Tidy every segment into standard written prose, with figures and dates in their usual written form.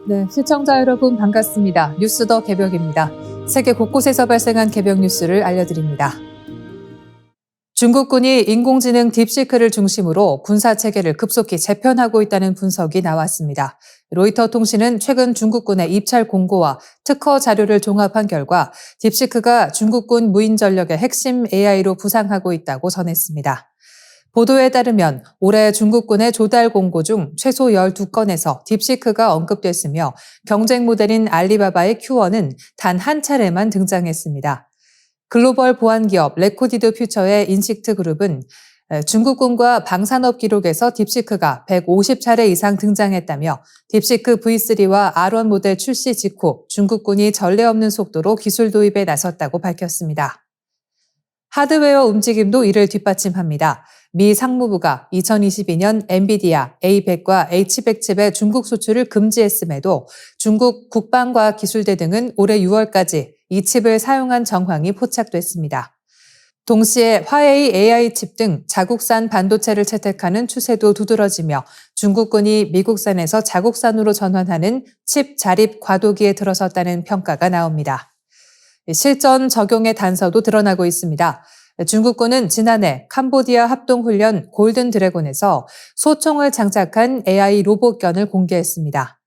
네, 시청자 여러분 반갑습니다. 뉴스 더 개벽입니다. 세계 곳곳에서 발생한 개벽 뉴스를 알려드립니다. 중국군이 인공지능 딥시크를 중심으로 군사체계를 급속히 재편하고 있다는 분석이 나왔습니다. 로이터 통신은 최근 중국군의 입찰 공고와 특허 자료를 종합한 결과 딥시크가 중국군 무인 전력의 핵심 AI로 부상하고 있다고 전했습니다. 보도에 따르면 올해 중국군의 조달 공고 중 최소 12건에서 딥시크가 언급됐으며 경쟁 모델인 알리바바의 Q1은 단 한 차례만 등장했습니다. 글로벌 보안 기업 레코디드 퓨처의 인식트 그룹은 중국군과 방산업 기록에서 딥시크가 150차례 이상 등장했다며 딥시크 V3와 R1 모델 출시 직후 중국군이 전례 없는 속도로 기술 도입에 나섰다고 밝혔습니다. 하드웨어 움직임도 이를 뒷받침합니다. 미 상무부가 2022년 엔비디아 A100과 H100 칩의 중국 수출을 금지했음에도 중국 국방과학기술대 등은 올해 6월까지 이 칩을 사용한 정황이 포착됐습니다. 동시에 화웨이 AI 칩 등 자국산 반도체를 채택하는 추세도 두드러지며 중국군이 미국산에서 자국산으로 전환하는 칩 자립 과도기에 들어섰다는 평가가 나옵니다. 실전 적용의 단서도 드러나고 있습니다. 중국군은 지난해 캄보디아 합동훈련 골든 드래곤에서 소총을 장착한 AI 로봇견을 공개했습니다.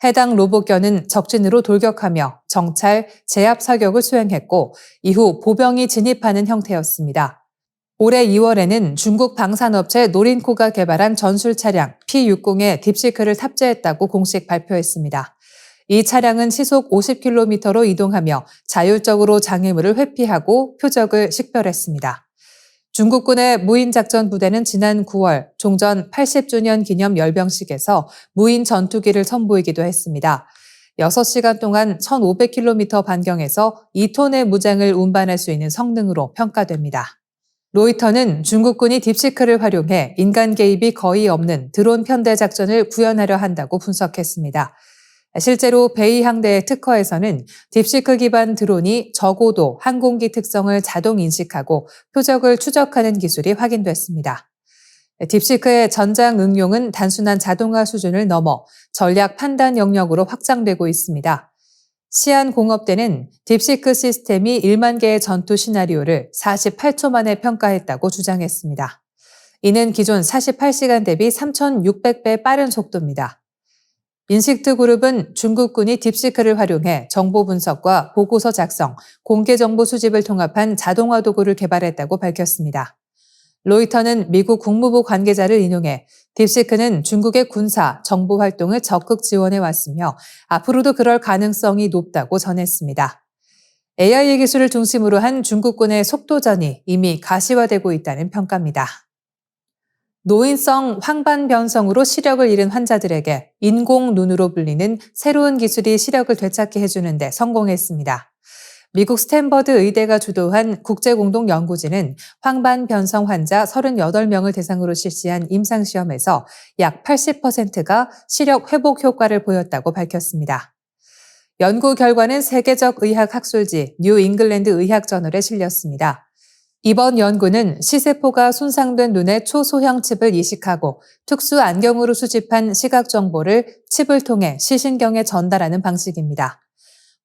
해당 로봇견은 적진으로 돌격하며 정찰, 제압 사격을 수행했고 이후 보병이 진입하는 형태였습니다. 올해 2월에는 중국 방산업체 노린코가 개발한 전술 차량 P60에 딥시크를 탑재했다고 공식 발표했습니다. 이 차량은 시속 50km로 이동하며 자율적으로 장애물을 회피하고 표적을 식별했습니다. 중국군의 무인작전 부대는 지난 9월 종전 80주년 기념 열병식에서 무인 전투기를 선보이기도 했습니다. 6시간 동안 1,500km 반경에서 2톤의 무장을 운반할 수 있는 성능으로 평가됩니다. 로이터는 중국군이 딥시크를 활용해 인간 개입이 거의 없는 드론 편대 작전을 구현하려 한다고 분석했습니다. 실제로 베이 항대의 특허에서는 딥시크 기반 드론이 저고도 항공기 특성을 자동 인식하고 표적을 추적하는 기술이 확인됐습니다. 딥시크의 전장 응용은 단순한 자동화 수준을 넘어 전략 판단 영역으로 확장되고 있습니다. 시안공업대는 딥시크 시스템이 1만 개의 전투 시나리오를 48초 만에 평가했다고 주장했습니다. 이는 기존 48시간 대비 3,600배 빠른 속도입니다. 인식트 그룹은 중국군이 딥시크를 활용해 정보 분석과 보고서 작성, 공개 정보 수집을 통합한 자동화 도구를 개발했다고 밝혔습니다. 로이터는 미국 국무부 관계자를 인용해 딥시크는 중국의 군사, 정보 활동을 적극 지원해 왔으며 앞으로도 그럴 가능성이 높다고 전했습니다. AI 기술을 중심으로 한 중국군의 속도전이 이미 가시화되고 있다는 평가입니다. 노인성 황반변성으로 시력을 잃은 환자들에게 인공 눈으로 불리는 새로운 기술이 시력을 되찾게 해주는 데 성공했습니다. 미국 스탠퍼드 의대가 주도한 국제공동연구진은 황반변성 환자 38명을 대상으로 실시한 임상시험에서 약 80%가 시력 회복 효과를 보였다고 밝혔습니다. 연구 결과는 세계적 의학 학술지 뉴 잉글랜드 의학저널에 실렸습니다. 이번 연구는 시세포가 손상된 눈의 초소형 칩을 이식하고 특수 안경으로 수집한 시각 정보를 칩을 통해 시신경에 전달하는 방식입니다.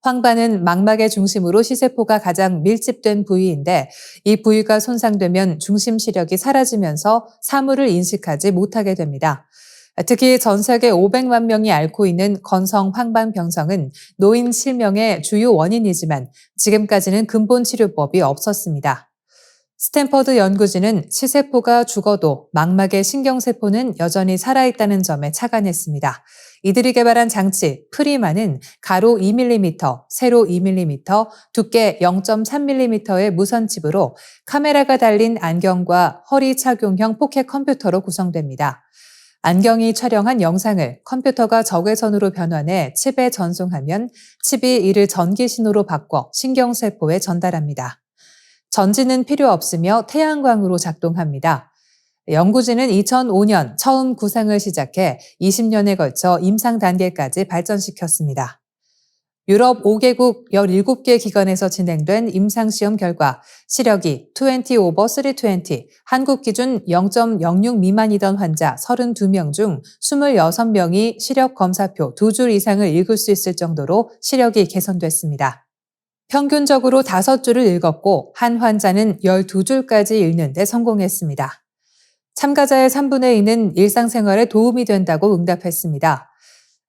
황반은 망막의 중심으로 시세포가 가장 밀집된 부위인데 이 부위가 손상되면 중심 시력이 사라지면서 사물을 인식하지 못하게 됩니다. 특히 전 세계 500만 명이 앓고 있는 건성 황반변성은 노인 실명의 주요 원인이지만 지금까지는 근본 치료법이 없었습니다. 스탠퍼드 연구진은 시세포가 죽어도 망막의 신경세포는 여전히 살아있다는 점에 착안했습니다. 이들이 개발한 장치 프리마는 가로 2mm, 세로 2mm, 두께 0.3mm의 무선칩으로 카메라가 달린 안경과 허리 착용형 포켓 컴퓨터로 구성됩니다. 안경이 촬영한 영상을 컴퓨터가 적외선으로 변환해 칩에 전송하면 칩이 이를 전기 신호로 바꿔 신경세포에 전달합니다. 전지는 필요 없으며 태양광으로 작동합니다. 연구진은 2005년 처음 구상을 시작해 20년에 걸쳐 임상 단계까지 발전시켰습니다. 유럽 5개국 17개 기관에서 진행된 임상시험 결과 시력이 20 over 320, 한국 기준 0.06 미만이던 환자 32명 중 26명이 시력 검사표 2줄 이상을 읽을 수 있을 정도로 시력이 개선됐습니다. 평균적으로 5줄을 읽었고 한 환자는 12줄까지 읽는 데 성공했습니다. 참가자의 3분의 2는 일상생활에 도움이 된다고 응답했습니다.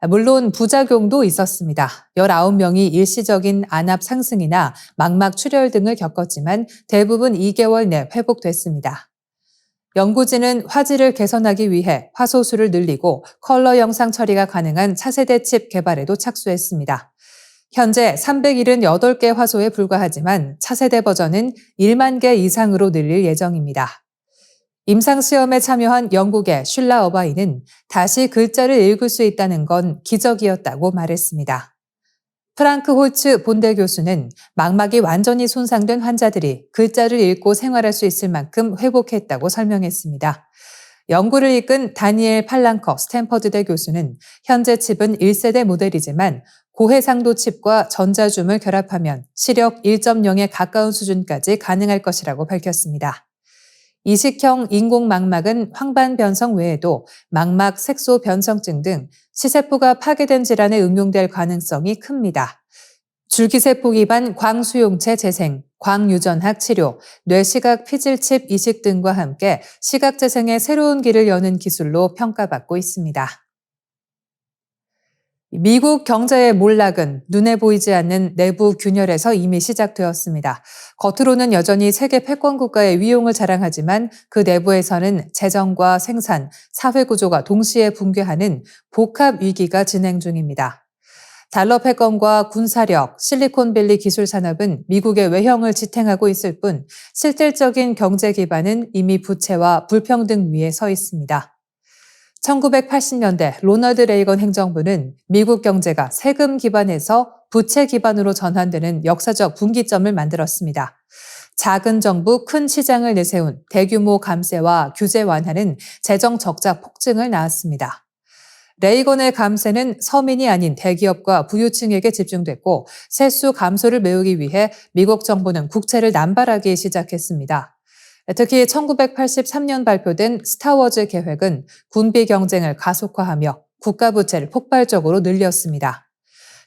물론 부작용도 있었습니다. 19명이 일시적인 안압 상승이나 망막 출혈 등을 겪었지만 대부분 2개월 내 회복됐습니다. 연구진은 화질을 개선하기 위해 화소수를 늘리고 컬러 영상 처리가 가능한 차세대 칩 개발에도 착수했습니다. 현재 378개 화소에 불과하지만 차세대 버전은 1만 개 이상으로 늘릴 예정입니다. 임상시험에 참여한 영국의 슐라 어바이는 다시 글자를 읽을 수 있다는 건 기적이었다고 말했습니다. 프랑크 홀츠 본대 교수는 망막이 완전히 손상된 환자들이 글자를 읽고 생활할 수 있을 만큼 회복했다고 설명했습니다. 연구를 이끈 다니엘 팔랑커 스탠퍼드대 교수는 현재 칩은 1세대 모델이지만 고해상도 칩과 전자줌을 결합하면 시력 1.0에 가까운 수준까지 가능할 것이라고 밝혔습니다. 이식형 인공망막은 황반 변성 외에도 망막 색소 변성증 등 시세포가 파괴된 질환에 응용될 가능성이 큽니다. 줄기세포 기반 광수용체 재생, 광유전학 치료, 뇌시각 피질칩 이식 등과 함께 시각 재생의 새로운 길을 여는 기술로 평가받고 있습니다. 미국 경제의 몰락은 눈에 보이지 않는 내부 균열에서 이미 시작되었습니다. 겉으로는 여전히 세계 패권 국가의 위용을 자랑하지만 그 내부에서는 재정과 생산, 사회 구조가 동시에 붕괴하는 복합 위기가 진행 중입니다. 달러 패권과 군사력, 실리콘밸리 기술 산업은 미국의 외형을 지탱하고 있을 뿐 실질적인 경제 기반은 이미 부채와 불평등 위에 서 있습니다. 1980년대 로널드 레이건 행정부는 미국 경제가 세금 기반에서 부채 기반으로 전환되는 역사적 분기점을 만들었습니다. 작은 정부, 큰 시장을 내세운 대규모 감세와 규제 완화는 재정 적자 폭증을 낳았습니다. 레이건의 감세는 서민이 아닌 대기업과 부유층에게 집중됐고 세수 감소를 메우기 위해 미국 정부는 국채를 남발하기 시작했습니다. 특히 1983년 발표된 스타워즈 계획은 군비 경쟁을 가속화하며 국가 부채를 폭발적으로 늘렸습니다.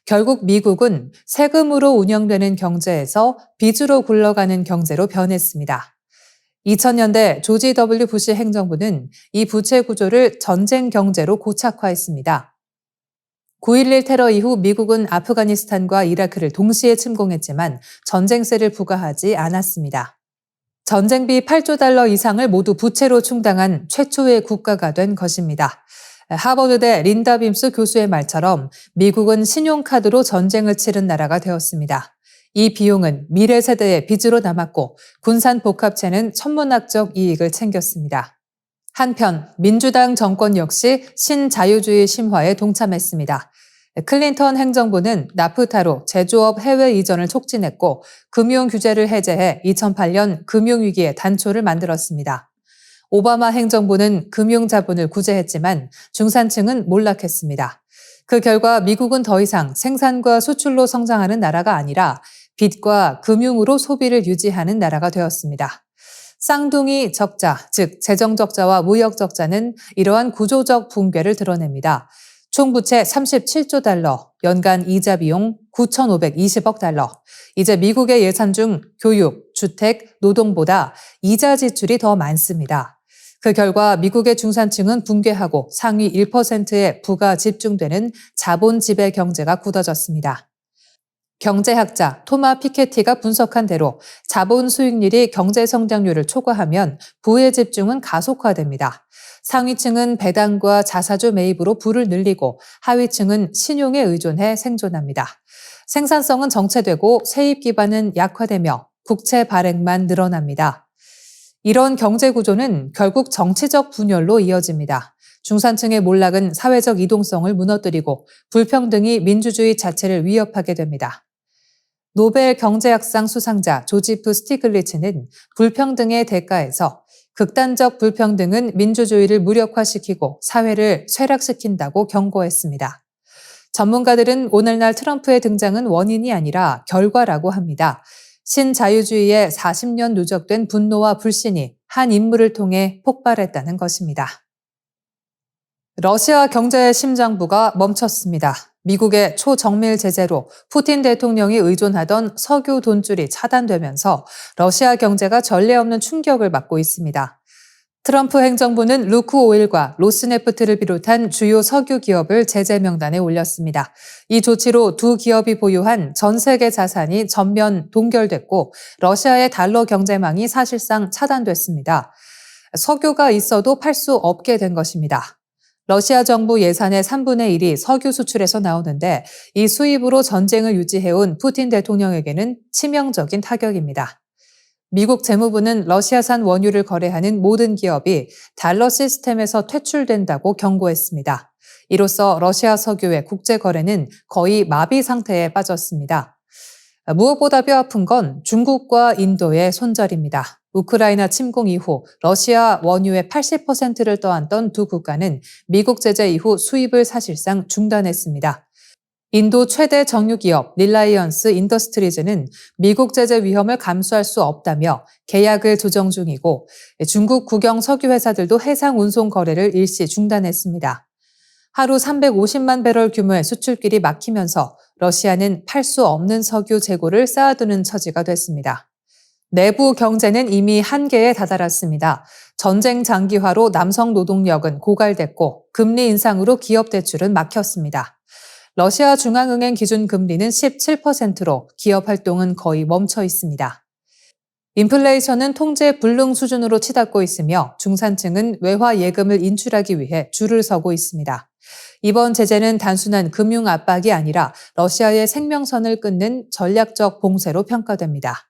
결국 미국은 세금으로 운영되는 경제에서 빚으로 굴러가는 경제로 변했습니다. 2000년대 조지 W. 부시 행정부는 이 부채 구조를 전쟁 경제로 고착화했습니다. 9.11 테러 이후 미국은 아프가니스탄과 이라크를 동시에 침공했지만 전쟁세를 부과하지 않았습니다. 전쟁비 8조 달러 이상을 모두 부채로 충당한 최초의 국가가 된 것입니다. 하버드대 린다 빔스 교수의 말처럼 미국은 신용카드로 전쟁을 치른 나라가 되었습니다. 이 비용은 미래 세대의 빚으로 남았고 군산 복합체는 천문학적 이익을 챙겼습니다. 한편 민주당 정권 역시 신자유주의 심화에 동참했습니다. 클린턴 행정부는 나프타로 제조업 해외 이전을 촉진했고 금융 규제를 해제해 2008년 금융위기의 단초를 만들었습니다. 오바마 행정부는 금융 자본을 구제했지만 중산층은 몰락했습니다. 그 결과 미국은 더 이상 생산과 수출로 성장하는 나라가 아니라 빚과 금융으로 소비를 유지하는 나라가 되었습니다. 쌍둥이 적자, 즉 재정 적자와 무역 적자는 이러한 구조적 붕괴를 드러냅니다. 총 부채 37조 달러, 연간 이자 비용 9,520억 달러. 이제 미국의 예산 중 교육, 주택, 노동보다 이자 지출이 더 많습니다. 그 결과 미국의 중산층은 붕괴하고 상위 1%의 부가 집중되는 자본 지배 경제가 굳어졌습니다. 경제학자 토마 피케티가 분석한 대로 자본 수익률이 경제 성장률을 초과하면 부의 집중은 가속화됩니다. 상위층은 배당과 자사주 매입으로 부를 늘리고 하위층은 신용에 의존해 생존합니다. 생산성은 정체되고 세입 기반은 약화되며 국채 발행만 늘어납니다. 이런 경제 구조는 결국 정치적 분열로 이어집니다. 중산층의 몰락은 사회적 이동성을 무너뜨리고 불평등이 민주주의 자체를 위협하게 됩니다. 노벨 경제학상 수상자 조지프 스티글리츠는 불평등의 대가에서 극단적 불평등은 민주주의를 무력화시키고 사회를 쇠락시킨다고 경고했습니다. 전문가들은 오늘날 트럼프의 등장은 원인이 아니라 결과라고 합니다. 신자유주의에 40년 누적된 분노와 불신이 한 인물을 통해 폭발했다는 것입니다. 러시아 경제의 심장부가 멈췄습니다. 미국의 초정밀 제재로 푸틴 대통령이 의존하던 석유 돈줄이 차단되면서 러시아 경제가 전례 없는 충격을 받고 있습니다. 트럼프 행정부는 루크오일과 로스네프트를 비롯한 주요 석유 기업을 제재 명단에 올렸습니다. 이 조치로 두 기업이 보유한 전 세계 자산이 전면 동결됐고 러시아의 달러 경제망이 사실상 차단됐습니다. 석유가 있어도 팔 수 없게 된 것입니다. 러시아 정부 예산의 3분의 1이 석유 수출에서 나오는데 이 수입으로 전쟁을 유지해온 푸틴 대통령에게는 치명적인 타격입니다. 미국 재무부는 러시아산 원유를 거래하는 모든 기업이 달러 시스템에서 퇴출된다고 경고했습니다. 이로써 러시아 석유의 국제 거래는 거의 마비 상태에 빠졌습니다. 무엇보다 뼈아픈 건 중국과 인도의 손절입니다. 우크라이나 침공 이후 러시아 원유의 80%를 떠안던 두 국가는 미국 제재 이후 수입을 사실상 중단했습니다. 인도 최대 정유기업 릴라이언스 인더스트리즈는 미국 제재 위험을 감수할 수 없다며 계약을 조정 중이고 중국 국영 석유 회사들도 해상 운송 거래를 일시 중단했습니다. 하루 350만 배럴 규모의 수출길이 막히면서 러시아는 팔 수 없는 석유 재고를 쌓아두는 처지가 됐습니다. 내부 경제는 이미 한계에 다다랐습니다. 전쟁 장기화로 남성 노동력은 고갈됐고 금리 인상으로 기업 대출은 막혔습니다. 러시아 중앙은행 기준 금리는 17%로 기업 활동은 거의 멈춰 있습니다. 인플레이션은 통제 불능 수준으로 치닫고 있으며 중산층은 외화 예금을 인출하기 위해 줄을 서고 있습니다. 이번 제재는 단순한 금융 압박이 아니라 러시아의 생명선을 끊는 전략적 봉쇄로 평가됩니다.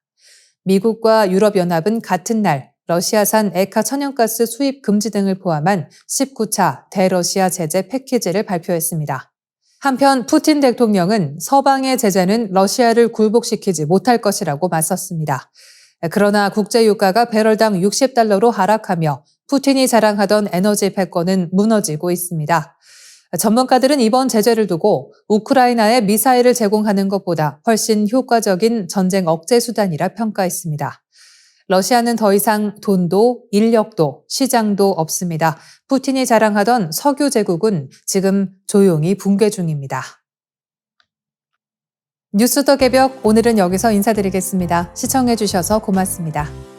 미국과 유럽연합은 같은 날 러시아산 에카 천연가스 수입 금지 등을 포함한 19차 대러시아 제재 패키지를 발표했습니다. 한편 푸틴 대통령은 서방의 제재는 러시아를 굴복시키지 못할 것이라고 맞섰습니다. 그러나 국제유가가 배럴당 60달러로 하락하며 푸틴이 자랑하던 에너지 패권은 무너지고 있습니다. 전문가들은 이번 제재를 두고 우크라이나에 미사일을 제공하는 것보다 훨씬 효과적인 전쟁 억제 수단이라 평가했습니다. 러시아는 더 이상 돈도 인력도 시장도 없습니다. 푸틴이 자랑하던 석유 제국은 지금 조용히 붕괴 중입니다. 뉴스 더 개벽 오늘은 여기서 인사드리겠습니다. 시청해 주셔서 고맙습니다.